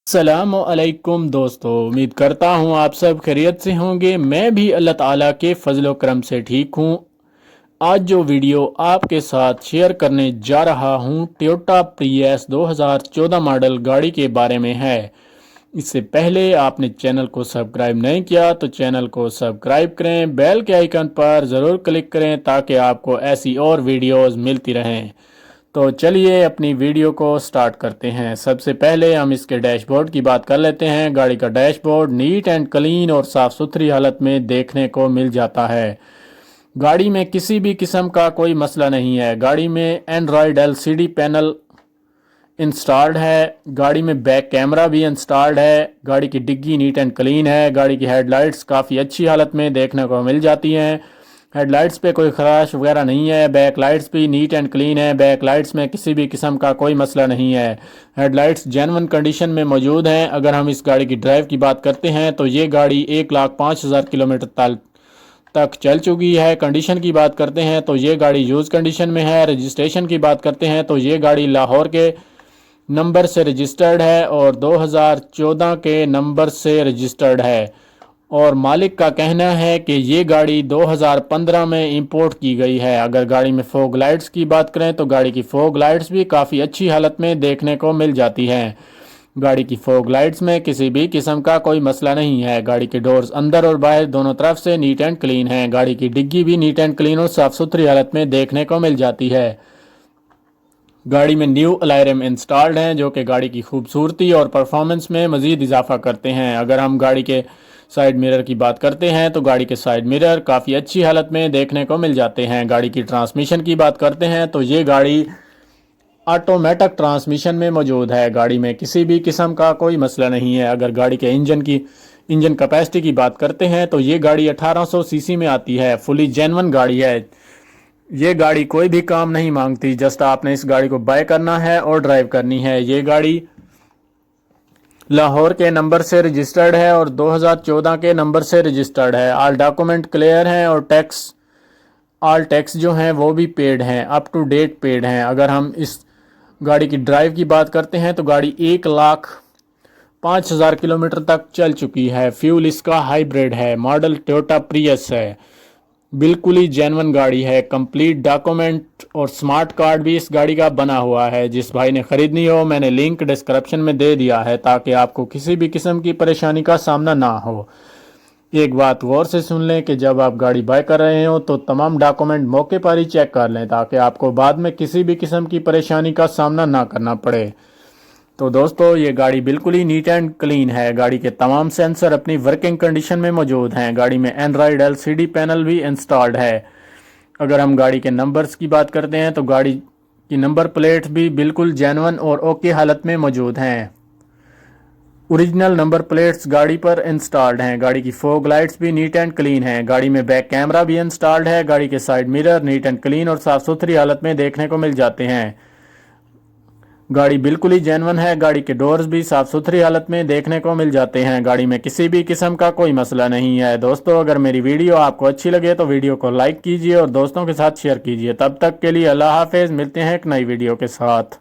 अस्सलामुअलैकुम दोस्तों, उम्मीद करता हूँ आप सब खैरियत से होंगे। मैं भी अल्लाह ताला के फजलो करम से ठीक हूँ। आज जो वीडियो आपके साथ शेयर करने जा रहा हूँ टोयोटा प्रियस 2014 मॉडल गाड़ी के बारे में है। इससे पहले आपने चैनल को सब्सक्राइब नहीं किया तो चैनल को सब्सक्राइब करें, बेल के आइकन पर ज़रूर क्लिक करें ताकि आपको ऐसी और वीडियोज़ मिलती रहें। तो चलिए अपनी वीडियो को स्टार्ट करते हैं। सबसे पहले हम इसके डैशबोर्ड की बात कर लेते हैं। गाड़ी का डैशबोर्ड नीट एंड क्लीन और साफ़ सुथरी हालत में देखने को मिल जाता है। गाड़ी में किसी भी किस्म का कोई मसला नहीं है। गाड़ी में एंड्रॉयड एलसीडी पैनल इंस्टॉल्ड है। गाड़ी में बैक कैमरा भी इंस्टॉल्ड है। गाड़ी की डिग्गी नीट एंड क्लीन है। गाड़ी की हेडलाइट्स काफ़ी अच्छी हालत में देखने को मिल जाती हैं। हेडलाइट्स पे कोई खराश वगैरह नहीं है। बैक लाइट्स भी नीट एंड क्लीन है। बैक लाइट्स में किसी भी किस्म का कोई मसला नहीं है। हेडलाइट्स जेन्युइन कंडीशन में मौजूद हैं। अगर हम इस गाड़ी की ड्राइव की बात करते हैं तो ये गाड़ी 1,05,000 किलोमीटर तक चल चुकी है। कंडीशन की बात करते हैं तो ये गाड़ी यूज़ कंडीशन में है। रजिस्ट्रेशन की बात करते हैं तो ये गाड़ी लाहौर के नंबर से रजिस्टर्ड है और 2014 के नंबर से रजिस्टर्ड है। और मालिक का कहना है कि ये गाड़ी 2015 में इंपोर्ट की गई है। अगर गाड़ी में फॉग लाइट्स की बात करें तो गाड़ी की फॉग लाइट्स भी काफ़ी अच्छी हालत में देखने को मिल जाती हैं। गाड़ी की फॉग लाइट्स में किसी भी किस्म का कोई मसला नहीं है। गाड़ी के डोर्स अंदर और बाहर दोनों तरफ से नीट एंड क्लीन हैं। गाड़ी की डिग्गी भी नीट एंड क्लीन और साफ़ सुथरी हालत में देखने को मिल जाती है। गाड़ी में न्यू अलार्म इंस्टॉल्ड हैं जो कि गाड़ी की खूबसूरती और परफॉर्मेंस में मज़ीद इजाफा करते हैं। अगर हम गाड़ी के साइड मिरर की बात करते हैं तो गाड़ी के साइड मिरर काफ़ी अच्छी हालत में देखने को मिल जाते हैं। गाड़ी की ट्रांसमिशन की बात करते हैं तो ये गाड़ी ऑटोमेटिक ट्रांसमिशन में मौजूद है। गाड़ी में किसी भी किस्म का कोई मसला नहीं है। अगर गाड़ी के इंजन कैपेसिटी की बात करते हैं तो ये गाड़ी 1800 सीसी में आती है। फुली जेन्युइन गाड़ी है। ये गाड़ी कोई भी काम नहीं मांगती। जस्ट आपने इस गाड़ी को बाय करना है और ड्राइव करनी है। ये गाड़ी लाहौर के नंबर से रजिस्टर्ड है और 2014 के नंबर से रजिस्टर्ड है। ऑल डॉक्यूमेंट क्लियर हैं और ऑल टैक्स जो हैं वो भी पेड हैं, अप टू डेट पेड हैं। अगर हम इस गाड़ी की ड्राइव की बात करते हैं तो गाड़ी 1,05,000 किलोमीटर तक चल चुकी है। फ्यूल इसका हाइब्रिड है। मॉडल टोयोटा प्रियस है। बिल्कुल ही जेन्युइन गाड़ी है। कंप्लीट डॉक्यूमेंट और स्मार्ट कार्ड भी इस गाड़ी का बना हुआ है। जिस भाई ने ख़रीदनी हो मैंने लिंक डिस्क्रिप्शन में दे दिया है ताकि आपको किसी भी किस्म की परेशानी का सामना ना हो। एक बात गौर से सुन लें कि जब आप गाड़ी बाय कर रहे हो तो तमाम डॉक्यूमेंट मौके पर ही चेक कर लें ताकि आपको बाद में किसी भी किस्म की परेशानी का सामना ना करना पड़े। तो दोस्तों ये गाड़ी बिल्कुल ही नीट एंड क्लीन है। गाड़ी के तमाम सेंसर अपनी वर्किंग कंडीशन में मौजूद हैं। गाड़ी में एंड्रॉयड एलसीडी पैनल भी इंस्टॉल्ड है। अगर हम गाड़ी के नंबर्स की बात करते हैं तो गाड़ी की नंबर प्लेट्स भी बिल्कुल जेन्युइन और ओके हालत में मौजूद हैं। ओरिजिनल नंबर प्लेट्स गाड़ी पर इंस्टॉल्ड हैं। गाड़ी की फॉग लाइट्स भी नीट एंड क्लीन हैं। गाड़ी में बैक कैमरा भी इंस्टॉल्ड है। गाड़ी के side mirror neat and clean और साफ़ सुथरी हालत में देखने को मिल जाते हैं। गाड़ी बिल्कुल ही जेन्युइन है। गाड़ी के डोर्स भी साफ़ सुथरी हालत में देखने को मिल जाते हैं। गाड़ी में किसी भी किस्म का कोई मसला नहीं है। दोस्तों अगर मेरी वीडियो आपको अच्छी लगे तो वीडियो को लाइक कीजिए और दोस्तों के साथ शेयर कीजिए। तब तक के लिए अल्लाह हाफिज़। मिलते हैं एक नई वीडियो के साथ।